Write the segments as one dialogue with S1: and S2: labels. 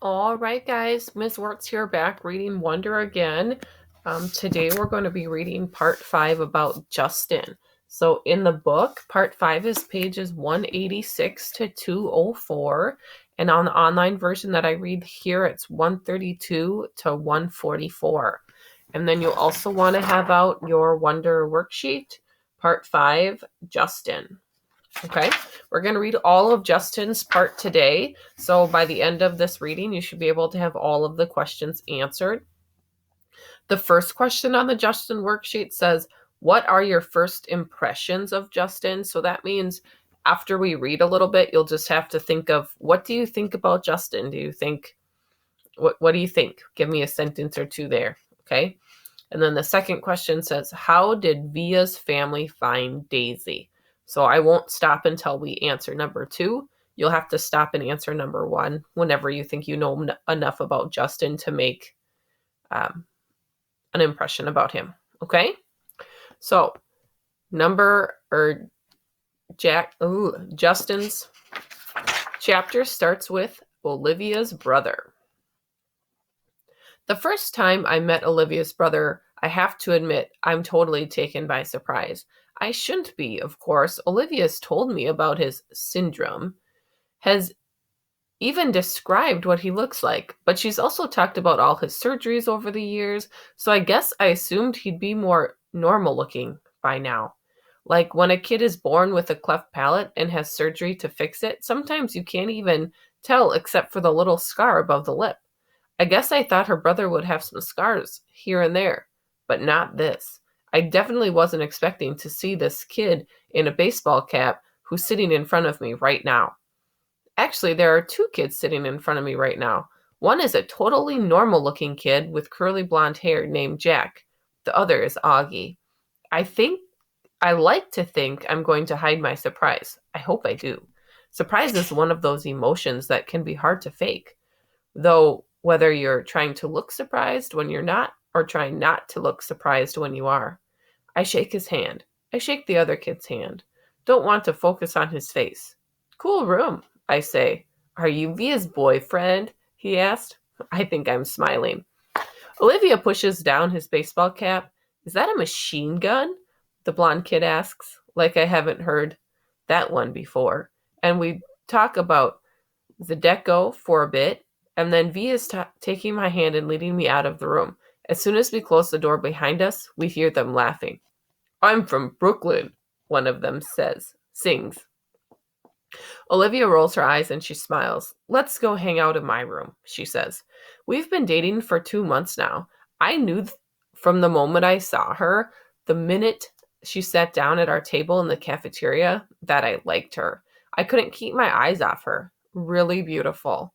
S1: All right, guys, Ms. Wertz here back reading Wonder again. Today we're going to be reading part 5 about Justin. So in the book, part 5 is pages 186 to 204. And on the online version that I read here, it's 132 to 144. And then you'll also want to have out your Wonder worksheet, part 5, Justin. Okay, we're going to read all of Justin's part today. So by the end of this reading, you should be able to have all of the questions answered. The first question on the Justin worksheet says, what are your first impressions of Justin? So that means after we read a little bit, you'll just have to think of, what do you think about Justin? What do you think? Give me a sentence or two there. Okay. And then the second question says, how did Via's family find Daisy? So I won't stop until we answer number 2. You'll have to stop and answer number 1 whenever you think you know enough about Justin to make an impression about him. Okay? So Justin's chapter starts with Olivia's brother. The first time I met Olivia's brother, I have to admit, I'm totally taken by surprise. I shouldn't be, of course. Olivia's told me about his syndrome, has even described what he looks like, but she's also talked about all his surgeries over the years, so I guess I assumed he'd be more normal looking by now. Like when a kid is born with a cleft palate and has surgery to fix it, sometimes you can't even tell except for the little scar above the lip. I guess I thought her brother would have some scars here and there, but not this. I definitely wasn't expecting to see this kid in a baseball cap who's sitting in front of me right now. Actually, there are 2 kids sitting in front of me right now. One is a totally normal-looking kid with curly blonde hair named Jack. The other is Augie. I like to think I'm going to hide my surprise. I hope I do. Surprise is one of those emotions that can be hard to fake. Though, whether you're trying to look surprised when you're not, or trying not to look surprised when you are. I shake his hand. I shake the other kid's hand. Don't want to focus on his face. Cool room, I say. Are you Via's boyfriend? He asked. I think I'm smiling. Olivia pushes down his baseball cap. Is that a machine gun? The blonde kid asks, like I haven't heard that one before. And we talk about the deco for a bit, and then V is taking my hand and leading me out of the room. As soon as we close the door behind us, we hear them laughing. I'm from Brooklyn, one of them sings. Olivia rolls her eyes and she smiles. Let's go hang out in my room, she says. We've been dating for 2 months now. I knew from the moment I saw her, the minute she sat down at our table in the cafeteria, that I liked her. I couldn't keep my eyes off her. Really beautiful.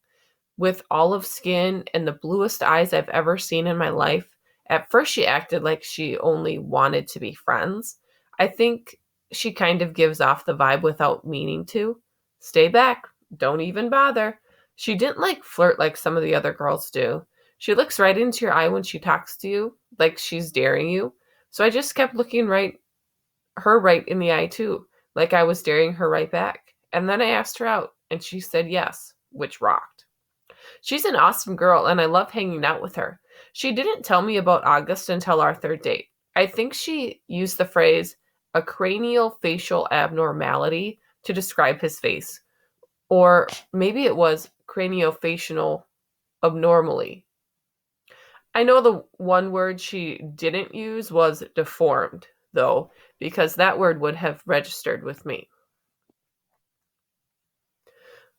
S1: With olive skin and the bluest eyes I've ever seen in my life. At first she acted like she only wanted to be friends. I think she kind of gives off the vibe without meaning to. Stay back. Don't even bother. She didn't flirt like some of the other girls do. She looks right into your eye when she talks to you, like she's daring you. So I just kept looking her right in the eye too, like I was daring her right back. And then I asked her out, and she said yes, which rocked. She's an awesome girl, and I love hanging out with her. She didn't tell me about August until our 3rd date. I think she used the phrase, a cranial facial abnormality, to describe his face. Or maybe it was craniofacial abnormally. I know the one word she didn't use was deformed, though, because that word would have registered with me.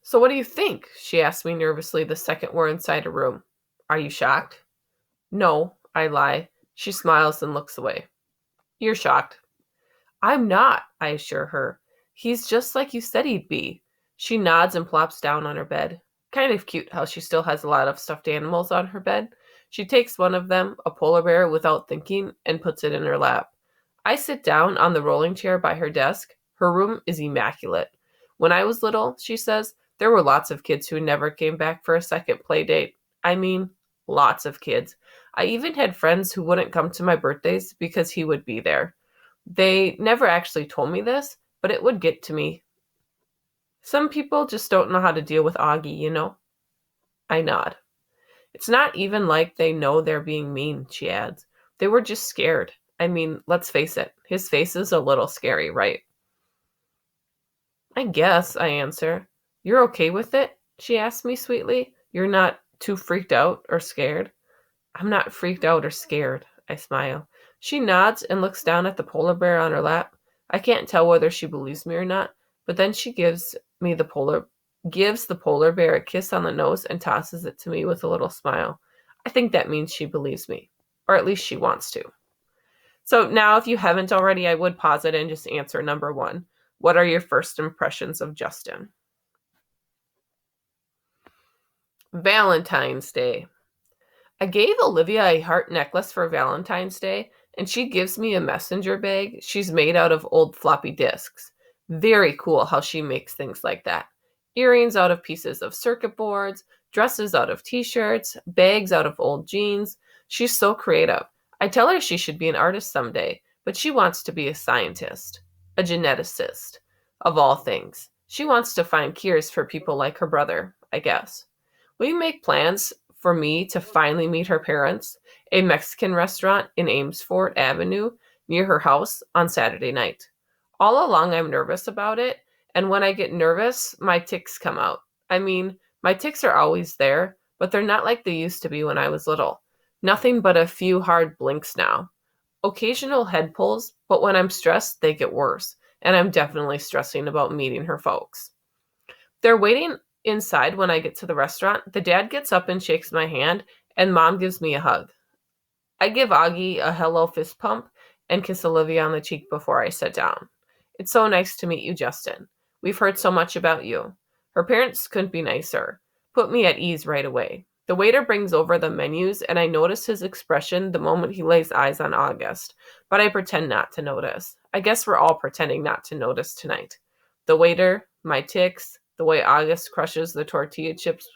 S1: So what do you think? She asked me nervously the second we're inside a room. Are you shocked? No, I lie. She smiles and looks away. You're shocked. I'm not, I assure her. He's just like you said he'd be. She nods and plops down on her bed. Kind of cute how she still has a lot of stuffed animals on her bed. She takes one of them, a polar bear, without thinking, and puts it in her lap. I sit down on the rolling chair by her desk. Her room is immaculate. When I was little, she says, there were lots of kids who never came back for a second play date. I mean, lots of kids. I even had friends who wouldn't come to my birthdays because he would be there. They never actually told me this, but it would get to me. Some people just don't know how to deal with Augie, you know? I nod. It's not even like they know they're being mean, she adds. They were just scared. I mean, let's face it, his face is a little scary, right? I guess, I answer. You're okay with it? She asks me sweetly. You're not too freaked out or scared? I'm not freaked out or scared, I smile. She nods and looks down at the polar bear on her lap. I can't tell whether she believes me or not, but then she gives the polar bear a kiss on the nose and tosses it to me with a little smile. I think that means she believes me, or at least she wants to. So now, if you haven't already, I would pause it and just answer number 1. What are your first impressions of Justin? Valentine's Day. I gave Olivia a heart necklace for Valentine's Day, and she gives me a messenger bag she's made out of old floppy disks. Very cool how she makes things like that. Earrings out of pieces of circuit boards, dresses out of t-shirts, bags out of old jeans. She's so creative. I tell her she should be an artist someday, but she wants to be a scientist, a geneticist, of all things. She wants to find cures for people like her brother, I guess. We make plans for me to finally meet her parents, a Mexican restaurant in Amesfort Avenue near her house on Saturday night. All along, I'm nervous about it, and when I get nervous, my tics come out. I mean, my tics are always there, but they're not like they used to be when I was little. Nothing but a few hard blinks now. Occasional head pulls, but when I'm stressed, they get worse, and I'm definitely stressing about meeting her folks. They're waiting inside when I get to the restaurant. The dad gets up and shakes my hand, and mom gives me a hug. I give Augie a hello fist pump and kiss Olivia on the cheek before I sit down. It's so nice to meet you, Justin. We've heard so much about you. Her parents couldn't be nicer. Put me at ease right away. The waiter brings over the menus, and I notice his expression the moment he lays eyes on August, but I pretend not to notice. I guess we're all pretending not to notice tonight. The waiter, my tics, the way August crushes the tortilla chips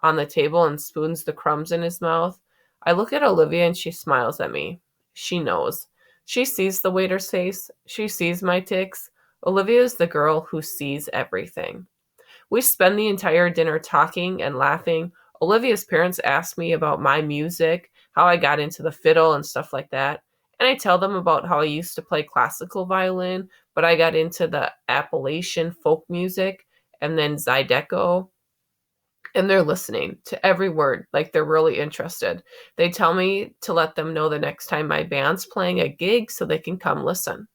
S1: on the table and spoons the crumbs in his mouth. I look at Olivia and she smiles at me. She knows. She sees the waiter's face. She sees my tics. Olivia is the girl who sees everything. We spend the entire dinner talking and laughing. Olivia's parents ask me about my music, how I got into the fiddle and stuff like that. And I tell them about how I used to play classical violin, but I got into the Appalachian folk music and then Zydeco. And they're listening to every word, like they're really interested. They tell me to let them know the next time my band's playing a gig so they can come listen.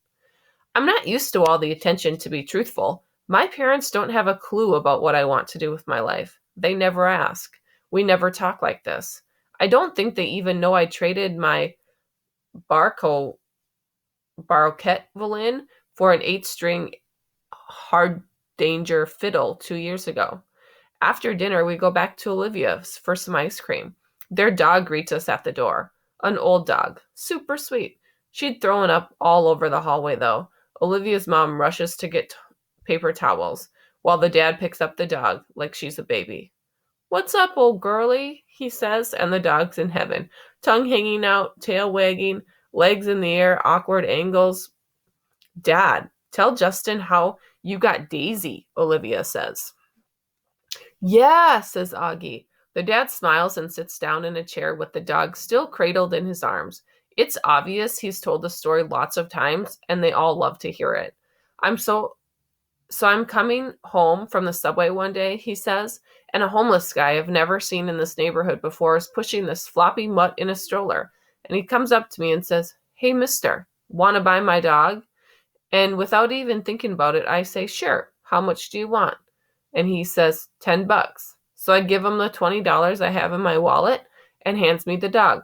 S1: I'm not used to all the attention, to be truthful. My parents don't have a clue about what I want to do with my life. They never ask. We never talk like this. I don't think they even know I traded my Baroquette violin for an 8-string hard danger fiddle 2 years ago. After dinner, we go back to Olivia's for some ice cream. Their dog greets us at the door. An old dog. Super sweet. She'd thrown up all over the hallway, though. Olivia's mom rushes to get paper towels, while the dad picks up the dog like she's a baby. What's up, old girlie? He says, and the dog's in heaven. Tongue hanging out, tail wagging, legs in the air, awkward angles. Dad, tell Justin how you got Daisy, Olivia says. Yeah, says Augie. The dad smiles and sits down in a chair with the dog still cradled in his arms. It's obvious he's told the story lots of times, and they all love to hear it. I'm coming home from the subway one day, he says, and a homeless guy I've never seen in this neighborhood before is pushing this floppy mutt in a stroller. And he comes up to me and says, "Hey, mister, want to buy my dog?" And without even thinking about it, I say, "Sure, how much do you want?" And he says, $10. So I give him the $20 I have in my wallet and hands me the dog.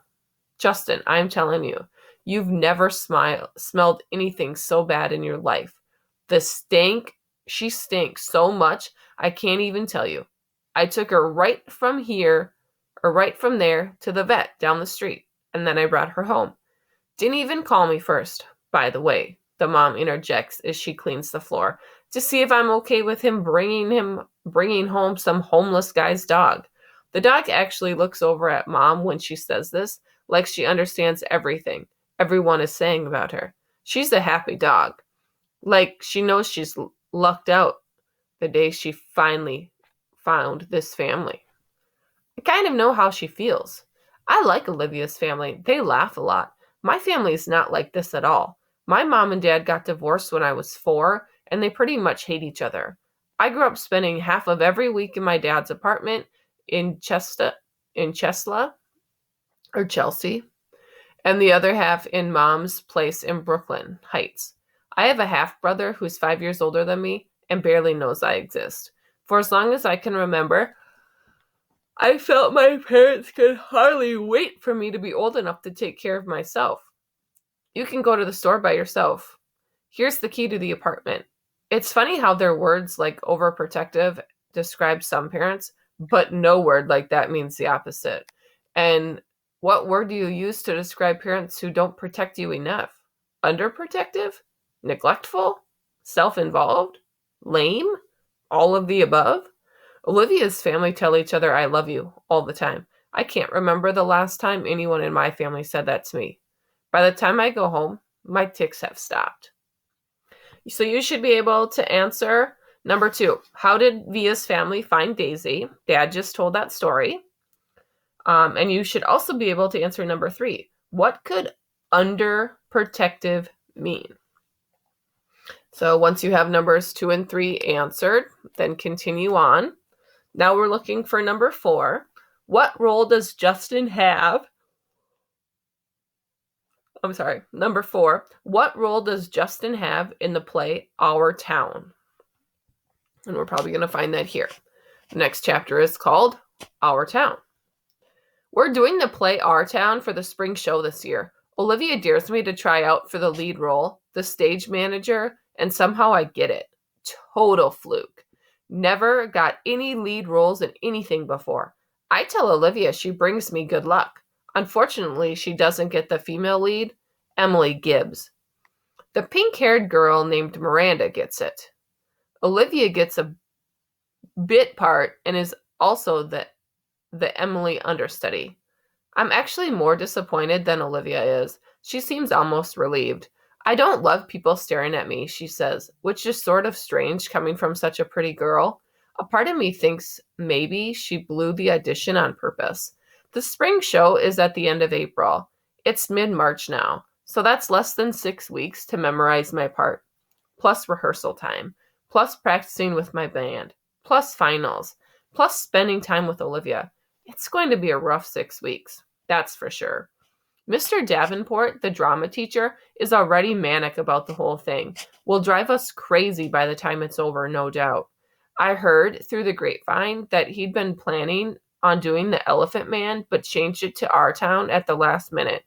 S1: Justin, I'm telling you, you've never smelled anything so bad in your life. The stink, she stinks so much, I can't even tell you. I took her right from there to the vet down the street, and then I brought her home. Didn't even call me first, by the way, the mom interjects as she cleans the floor, to see if I'm okay with him bringing home some homeless guy's dog. The dog actually looks over at mom when she says this, like she understands everything everyone is saying about her. She's a happy dog. Like she knows she's lucked out the day she finally found this family. I kind of know how she feels. I like Olivia's family. They laugh a lot. My family's not like this at all. My mom and dad got divorced when I was 4, and they pretty much hate each other. I grew up spending half of every week in my dad's apartment in Chesla, or Chelsea, and the other half in mom's place in Brooklyn Heights. I have a half brother who's 5 years older than me and barely knows I exist. For as long as I can remember, I felt my parents could hardly wait for me to be old enough to take care of myself. You can go to the store by yourself. Here's the key to the apartment. It's funny how their words like overprotective describe some parents, but no word like that means the opposite. And what word do you use to describe parents who don't protect you enough? Underprotective? Neglectful? Self-involved? Lame? All of the above? Olivia's family tell each other I love you all the time. I can't remember the last time anyone in my family said that to me. By the time I go home, my tics have stopped. So you should be able to answer number 2. How did Via's family find Daisy? Dad just told that story. And you should also be able to answer number 3. What could underprotective mean? So once you have numbers 2 and 3 answered, then continue on. Now we're looking for number 4. What role does Justin have? Number 4. What role does Justin have in the play Our Town? And we're probably going to find that here. The next chapter is called Our Town. We're doing the play Our Town for the spring show this year. Olivia dares me to try out for the lead role, the stage manager, and somehow I get it. Total fluke. Never got any lead roles in anything before. I tell Olivia she brings me good luck. Unfortunately, she doesn't get the female lead, Emily Gibbs. The pink-haired girl named Miranda gets it. Olivia gets a bit part and is also the Emily understudy. I'm actually more disappointed than Olivia is. She seems almost relieved. I don't love people staring at me, she says, which is sort of strange coming from such a pretty girl. A part of me thinks maybe she blew the audition on purpose. The spring show is at the end of April. It's mid-March now, so that's less than 6 weeks to memorize my part, plus rehearsal time, plus practicing with my band, plus finals, plus spending time with Olivia. It's going to be a rough 6 weeks, that's for sure. Mr. Davenport, the drama teacher, is already manic about the whole thing. Will drive us crazy by the time it's over, no doubt. I heard through the grapevine that he'd been planning on doing the Elephant Man, but changed it to Our Town at the last minute.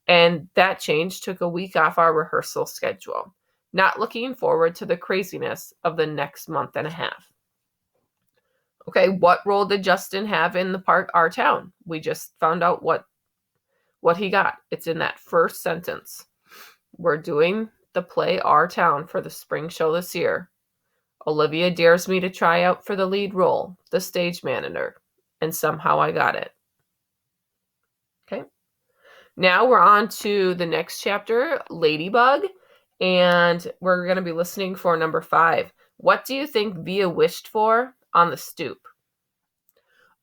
S1: And that change took a week off our rehearsal schedule. Not looking forward to the craziness of the next month and a half. Okay, what role did Justin have in the part Our Town? We just found out what he got. It's in that first sentence. We're doing the play Our Town for the spring show this year. Olivia dares me to try out for the lead role, the stage manager, and somehow I got it. Okay. Now we're on to the next chapter, Ladybug, and we're going to be listening for number 5. What do you think Via wished for on the stoop?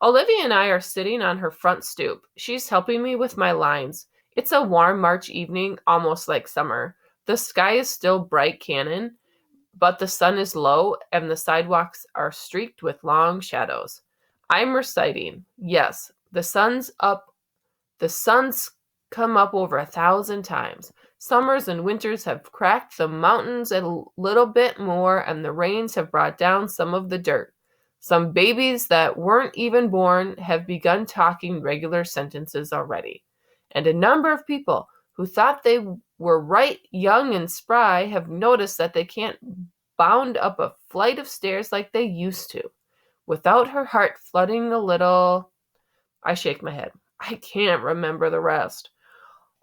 S1: Olivia and I are sitting on her front stoop. She's helping me with my lines. It's a warm March evening, almost like summer. The sky is still bright cannon, but the sun is low and the sidewalks are streaked with long shadows. I'm reciting, yes, the sun's come up over 1,000 times. Summers and winters have cracked the mountains a little bit more, and the rains have brought down some of the dirt. Some babies that weren't even born have begun talking regular sentences already. And a number of people who thought they were right young and spry have noticed that they can't bound up a flight of stairs like they used to, without her heart flooding a little. I shake my head. I can't remember the rest.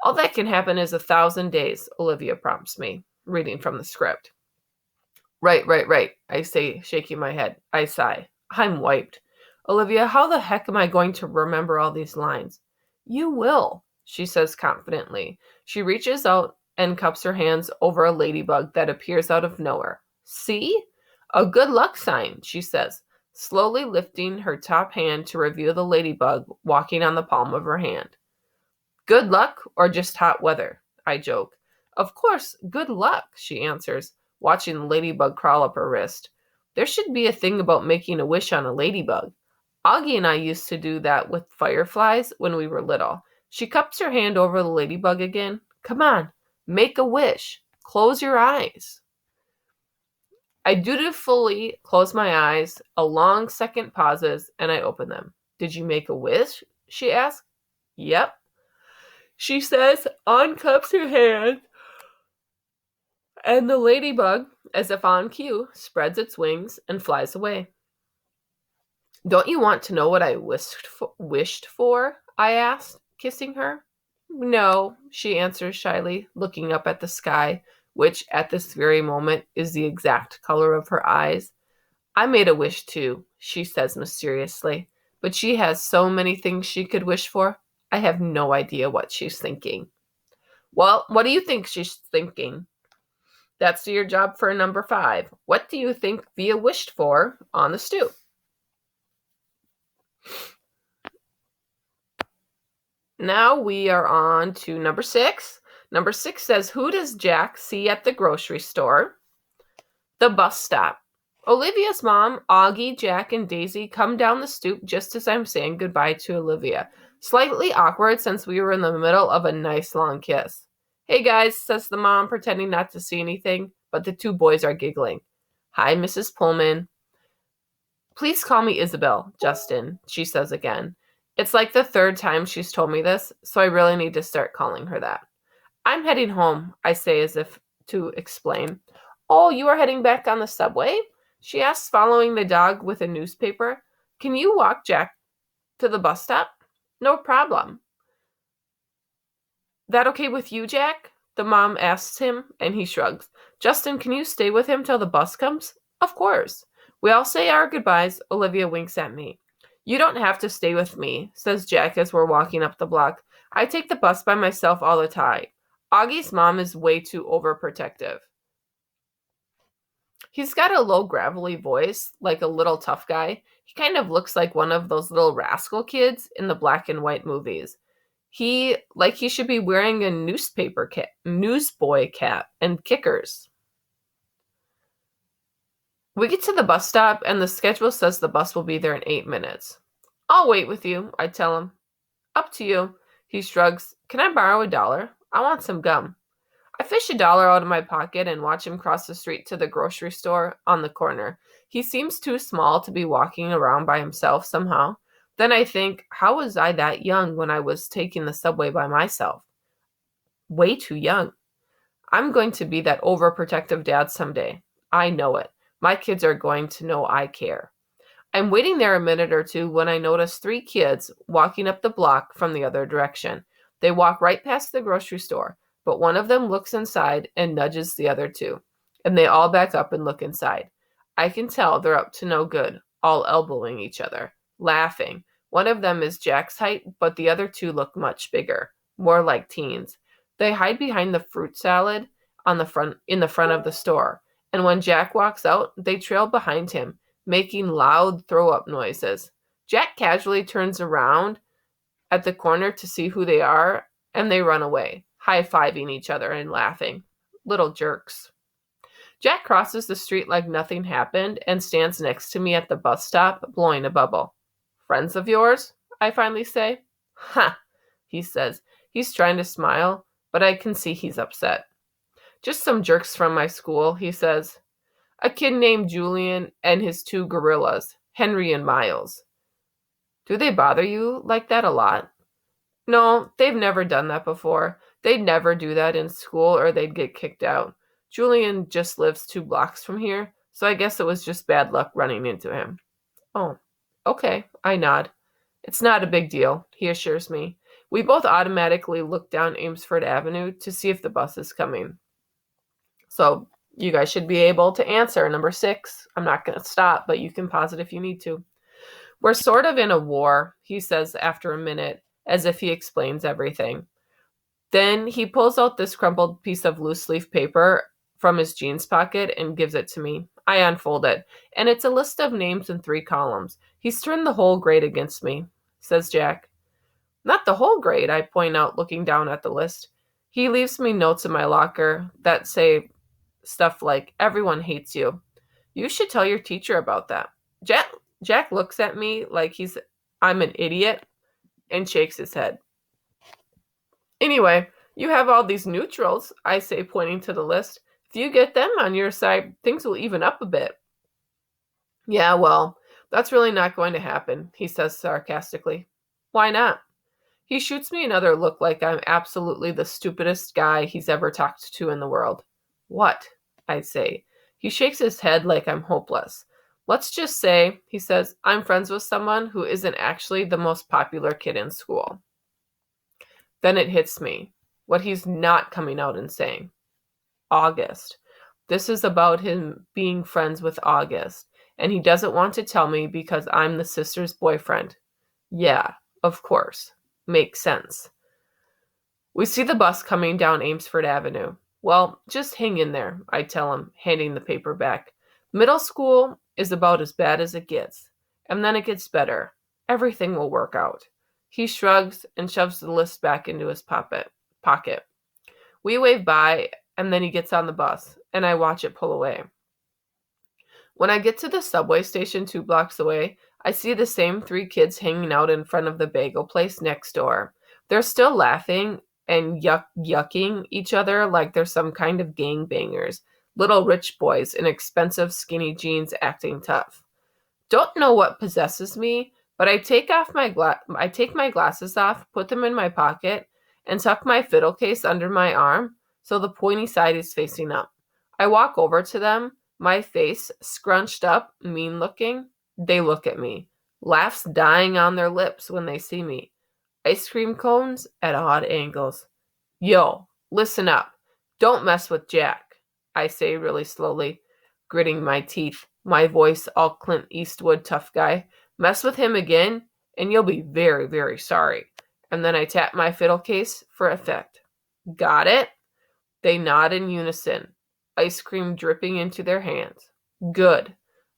S1: All that can happen is 1,000 days, Olivia prompts me, reading from the script. Right, I say, shaking my head. I sigh. I'm wiped. Olivia, how the heck am I going to remember all these lines? You will, she says confidently. She reaches out and cups her hands over a ladybug that appears out of nowhere. See? A good luck sign, she says. slowly lifting her top hand to reveal the ladybug walking on the palm of her hand. Good luck or just hot weather? I joke. Of course, good luck, she answers, watching the ladybug crawl up her wrist. There should be a thing about making a wish on a ladybug. Augie and I used to do that with fireflies when we were little. She cups her hand over the ladybug again. Come on, make a wish. Close your eyes. I dutifully close my eyes. A long second pauses, and I open them. Did you make a wish? She asks. Yep. She says, uncups her hand, and the ladybug, as if on cue, spreads its wings and flies away. Don't you want to know what I wished for? I asked, kissing her. No, she answers shyly, looking up at the sky, which at this very moment is the exact color of her eyes. I made a wish too, she says mysteriously, but she has so many things she could wish for, I have no idea what she's thinking. Well, what do you think she's thinking? That's your job for number 5. What do you think Via wished for on the stoop? Now we are on to number 6. Number 6 says, who does Jack see at the grocery store? The bus stop. Olivia's mom, Augie, Jack, and Daisy come down the stoop just as I'm saying goodbye to Olivia. Slightly awkward since we were in the middle of a nice long kiss. Hey guys, says the mom, pretending not to see anything, but the 2 boys are giggling. Hi, Mrs. Pullman. Please call me Isabel, Justin, she says again. It's like the 3rd time she's told me this, so I really need to start calling her that. I'm heading home, I say as if to explain. Oh, you are heading back on the subway? She asks, following the dog with a newspaper. Can you walk Jack to the bus stop? No problem. That okay with you, Jack? The mom asks him, and he shrugs. Justin, can you stay with him till the bus comes? Of course. We all say our goodbyes. Olivia winks at me. You don't have to stay with me, says Jack as we're walking up the block. I take the bus by myself all the time. Augie's mom is way too overprotective. He's got a low, gravelly voice, like a little tough guy. He kind of looks like one of those little rascal kids in the black and white movies. He should be wearing a newsboy cap and kickers. We get to the bus stop, and the schedule says the bus will be there in 8 minutes. I'll wait with you, I tell him. Up to you. He shrugs. Can I borrow $1? I want some gum. I fish $1 out of my pocket and watch him cross the street to the grocery store on the corner. He seems too small to be walking around by himself somehow. Then I think, how was I that young when I was taking the subway by myself? Way too young. I'm going to be that overprotective dad someday. I know it. My kids are going to know I care. I'm waiting there a minute or two when I notice 3 kids walking up the block from the other direction. They walk right past the grocery store, but one of them looks inside and nudges the other 2, and they all back up and look inside. I can tell they're up to no good, all elbowing each other, laughing. One of them is Jack's height, but the other 2 look much bigger, more like teens. They hide behind the fruit salad in the front of the store, and when Jack walks out, they trail behind him, making loud throw-up noises. Jack casually turns around at the corner to see who they are, and they run away, high-fiving each other and laughing. Little jerks. Jack crosses the street like nothing happened and stands next to me at the bus stop, blowing a bubble. Friends of yours? I finally say. Ha, he says. He's trying to smile, but I can see he's upset. Just some jerks from my school, he says. A kid named Julian and his 2 gorillas, Henry and Miles. Do they bother you like that a lot? No, they've never done that before. They'd never do that in school or they'd get kicked out. Julian just lives 2 blocks from here, so I guess it was just bad luck running into him. Oh, okay, I nod. It's not a big deal, he assures me. We both automatically look down Amesfort Avenue to see if the bus is coming. So you guys should be able to answer number 6. I'm not going to stop, but you can pause it if you need to. We're sort of in a war, he says after a minute, as if he explains everything. Then he pulls out this crumpled piece of loose leaf paper from his jeans pocket and gives it to me. I unfold it, and it's a list of names in 3 columns. He's turned the whole grade against me, says Jack. Not the whole grade, I point out, looking down at the list. He leaves me notes in my locker that say stuff like, everyone hates you. You should tell your teacher about that. Jack looks at me like I'm an idiot and shakes his head. Anyway, you have all these neutrals, I say, pointing to the list. If you get them on your side, things will even up a bit. Yeah, well, that's really not going to happen, he says sarcastically. Why not? He shoots me another look like I'm absolutely the stupidest guy he's ever talked to in the world. What? I say. He shakes his head like I'm hopeless. Let's just say, he says, I'm friends with someone who isn't actually the most popular kid in school. Then it hits me what he's not coming out and saying. August. This is about him being friends with August, and he doesn't want to tell me because I'm the sister's boyfriend. Yeah, of course. Makes sense. We see the bus coming down Amesfort Avenue. Well, just hang in there, I tell him, handing the paper back. Middle school is about as bad as it gets, and then it gets better. Everything will work out. He shrugs and shoves the list back into his pocket. We wave bye, and then he gets on the bus, and I watch it pull away. When I get to the subway station 2 blocks away, I see the same 3 kids hanging out in front of the bagel place next door. They're still laughing and yucking each other like they're some kind of gangbangers, little rich boys in expensive skinny jeans acting tough. Don't know what possesses me, but I take my glasses off, put them in my pocket, and tuck my fiddle case under my arm so the pointy side is facing up. I walk over to them, my face scrunched up, mean looking. They look at me, laughs dying on their lips when they see me. Ice cream cones at odd angles. Yo, listen up. Don't mess with Jack, I say really slowly, gritting my teeth, my voice all Clint Eastwood tough guy. Mess with him again, and you'll be very, very sorry. And then I tap my fiddle case for effect. Got it? They nod in unison, ice cream dripping into their hands. Good.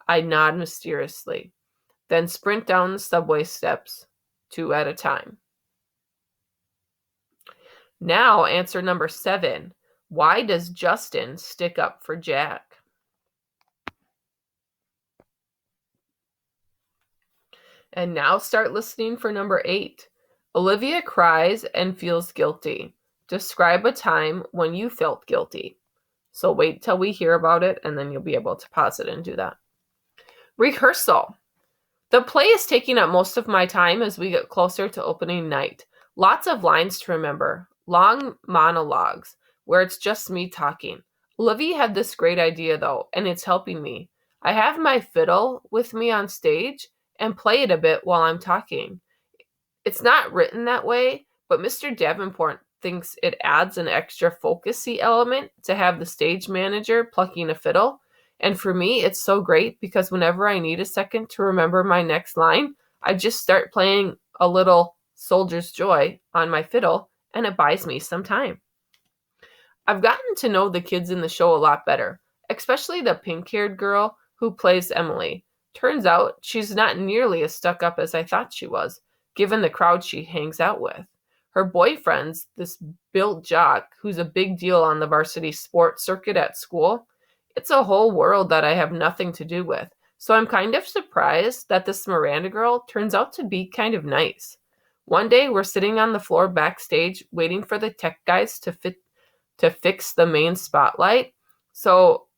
S1: I nod mysteriously, then sprint down the subway steps, 2 at a time. Now, answer number 7. Why does Justin stick up for Jack? And now start listening for number 8. Olivia cries and feels guilty. Describe a time when you felt guilty. So wait till we hear about it, and then you'll be able to pause it and do that. Rehearsal. The play is taking up most of my time as we get closer to opening night. Lots of lines to remember. Long monologues where it's just me talking. Olivia had this great idea though, and it's helping me. I have my fiddle with me on stage and play it a bit while I'm talking. It's not written that way, but Mr. Davenport thinks it adds an extra focusy element to have the stage manager plucking a fiddle. And for me, it's so great because whenever I need a second to remember my next line, I just start playing a little Soldier's Joy on my fiddle, and it buys me some time. I've gotten to know the kids in the show a lot better, especially the pink-haired girl who plays Emily. Turns out she's not nearly as stuck up as I thought she was, given the crowd she hangs out with. Her boyfriend's this built jock who's a big deal on the varsity sports circuit at school. It's a whole world that I have nothing to do with, so I'm kind of surprised that this Miranda girl turns out to be kind of nice. One day we're sitting on the floor backstage waiting for the tech guys to fix the main spotlight. So,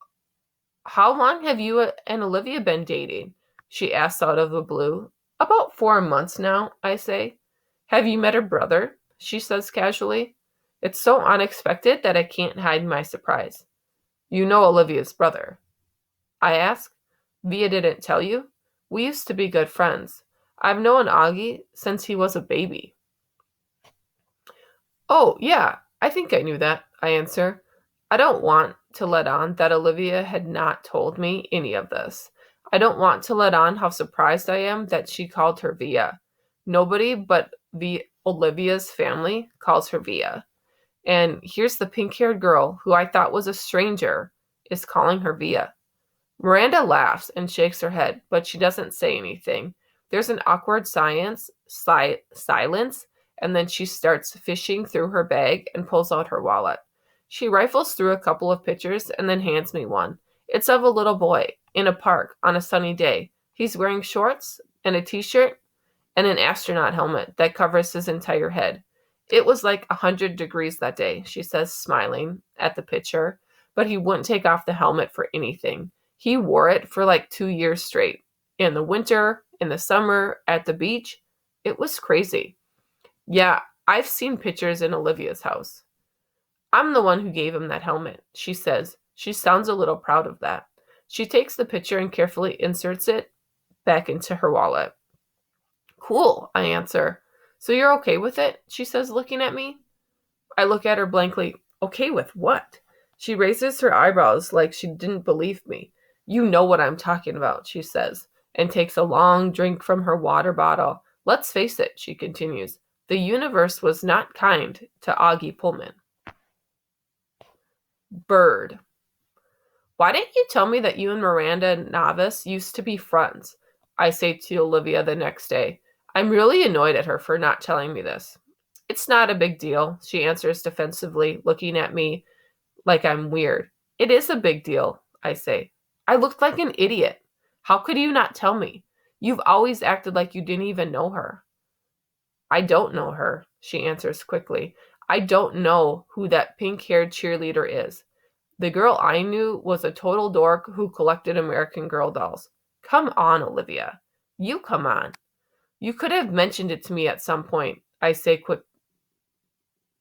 S1: how long have you and Olivia been dating? She asks out of the blue. About 4 months now, I say. Have you met her brother? She says casually. It's so unexpected that I can't hide my surprise. You know Olivia's brother? I ask. Via didn't tell you? We used to be good friends. I've known Augie since he was a baby. Oh, yeah, I think I knew that, I answer. I don't want to let on that Olivia had not told me any of this. I don't want to let on how surprised I am that she called her Via. Nobody but Olivia's family calls her Via. And here's the pink-haired girl who I thought was a stranger is calling her Via. Miranda laughs and shakes her head, but she doesn't say anything. There's an awkward silence, and then she starts fishing through her bag and pulls out her wallet. She rifles through a couple of pictures and then hands me one. It's of a little boy in a park on a sunny day. He's wearing shorts and a t-shirt and an astronaut helmet that covers his entire head. It was like 100 degrees that day, she says, smiling at the picture, but he wouldn't take off the helmet for anything. He wore it for like 2 years straight. In the winter, in the summer, at the beach. It was crazy. Yeah, I've seen pictures in Olivia's house. I'm the one who gave him that helmet, she says. She sounds a little proud of that. She takes the picture and carefully inserts it back into her wallet. Cool, I answer. So you're okay with it? She says, looking at me. I look at her blankly. Okay with what? She raises her eyebrows like she didn't believe me. You know what I'm talking about, she says, and takes a long drink from her water bottle. Let's face it, she continues. The universe was not kind to Augie Pullman. Bird. Why didn't you tell me that you and Miranda Navas used to be friends? I say to Olivia the next day. I'm really annoyed at her for not telling me this. It's not a big deal, she answers defensively, looking at me like I'm weird. It is a big deal, I say. I looked like an idiot. How could you not tell me? You've always acted like you didn't even know her. I don't know her, she answers quickly. I don't know who that pink-haired cheerleader is. The girl I knew was a total dork who collected American Girl dolls. Come on, Olivia. You come on. You could have mentioned it to me at some point, I say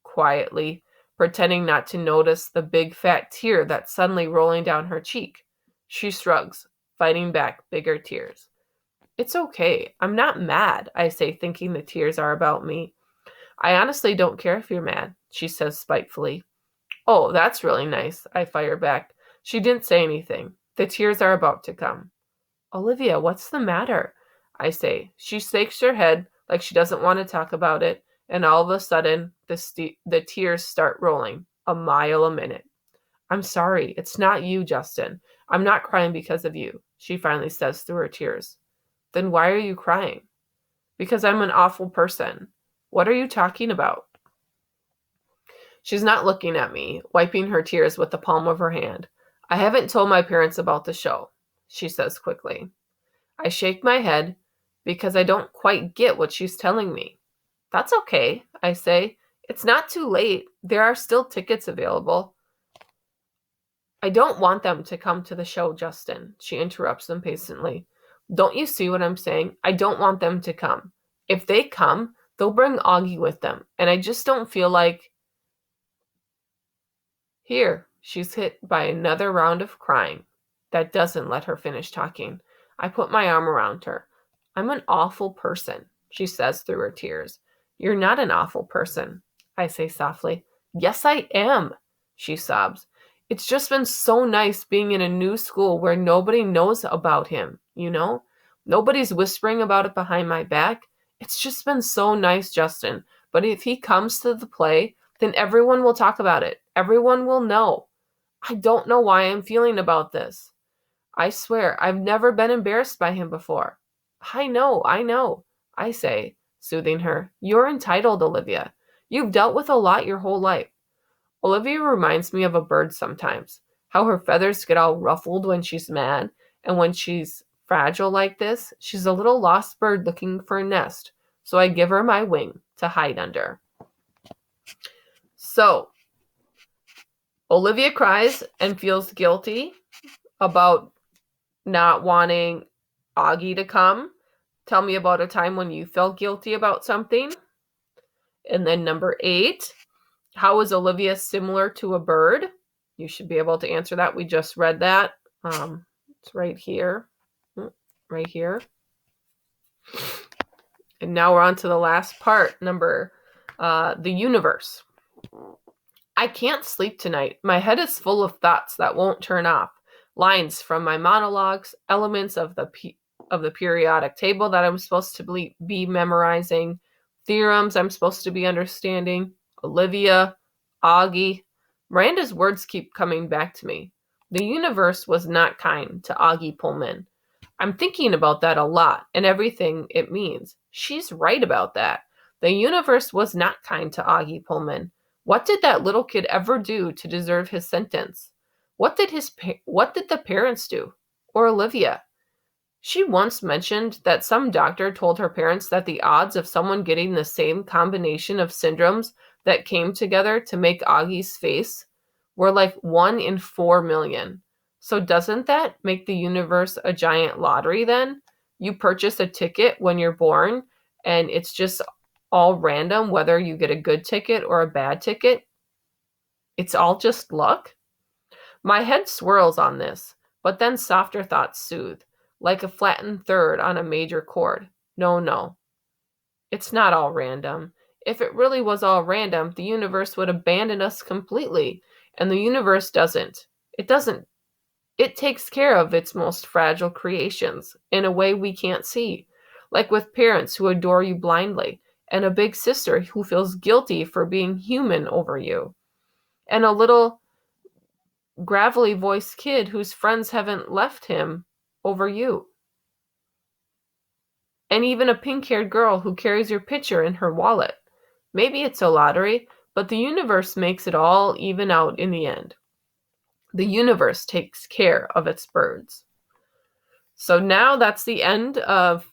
S1: quietly, pretending not to notice the big fat tear that's suddenly rolling down her cheek. She shrugs, fighting back bigger tears. It's okay. I'm not mad, I say, thinking the tears are about me. I honestly don't care if you're mad, she says spitefully. Oh, that's really nice, I fire back. She didn't say anything. The tears are about to come. Olivia, what's the matter? I say. She shakes her head like she doesn't want to talk about it, and all of a sudden, the tears start rolling, a mile a minute. I'm sorry. It's not you, Justin. I'm not crying because of you, she finally says through her tears. Then why are you crying? Because I'm an awful person. What are you talking about? She's not looking at me, wiping her tears with the palm of her hand. I haven't told my parents about the show, she says quickly. I shake my head because I don't quite get what she's telling me. That's okay, I say. It's not too late. There are still tickets available. I don't want them to come to the show, Justin, she interrupts impatiently. Don't you see what I'm saying? I don't want them to come. If they come, they'll bring Augie with them, and I just don't feel like... Here, she's hit by another round of crying. That doesn't let her finish talking. I put my arm around her. I'm an awful person, she says through her tears. You're not an awful person, I say softly. Yes, I am, she sobs. It's just been so nice being in a new school where nobody knows about him, you know? Nobody's whispering about it behind my back. It's just been so nice, Justin. But if he comes to the play, then everyone will talk about it. Everyone will know. I don't know why I'm feeling about this. I swear, I've never been embarrassed by him before. I know, I say, soothing her. You're entitled, Olivia. You've dealt with a lot your whole life. Olivia reminds me of a bird sometimes, how her feathers get all ruffled when she's mad, and when she's fragile like this, she's a little lost bird looking for a nest, so I give her my wing to hide under. So, Olivia cries and feels guilty about not wanting Augie to come. Tell me about a time when you felt guilty about something. And then number 8, how is Olivia similar to a bird? You should be able to answer that. We just read that. It's right here. Right here. And now we're on to the last part, the universe. I can't sleep tonight. My head is full of thoughts that won't turn off. Lines from my monologues, elements of the periodic table that I'm supposed to be memorizing, theorems I'm supposed to be understanding, Olivia, Augie. Miranda's words keep coming back to me. The universe was not kind to Augie Pullman. I'm thinking about that a lot and everything it means. She's right about that. The universe was not kind to Augie Pullman. What did that little kid ever do to deserve his sentence? What did the parents do? Or Olivia? She once mentioned that some doctor told her parents that the odds of someone getting the same combination of syndromes that came together to make Augie's face were like 1 in 4 million. So doesn't that make the universe a giant lottery then? You purchase a ticket when you're born and it's just all random whether you get a good ticket or a bad ticket? It's all just luck? My head swirls on this, but then softer thoughts soothe, like a flattened third on a major chord. No, no. It's not all random. If it really was all random, the universe would abandon us completely, and the universe doesn't. It doesn't. It takes care of its most fragile creations in a way we can't see, like with parents who adore you blindly, and a big sister who feels guilty for being human over you, and a little gravelly voiced kid whose friends haven't left him over you. And even a pink haired girl who carries your picture in her wallet. Maybe it's a lottery, but the universe makes it all even out in the end. The universe takes care of its birds. So now that's the end of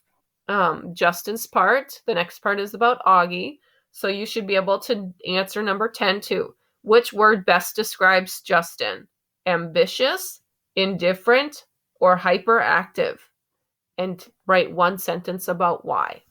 S1: Justin's part. The next part is about Augie. So you should be able to answer number 10 too. Which word best describes Justin? Ambitious, indifferent, or hyperactive? And write one sentence about why.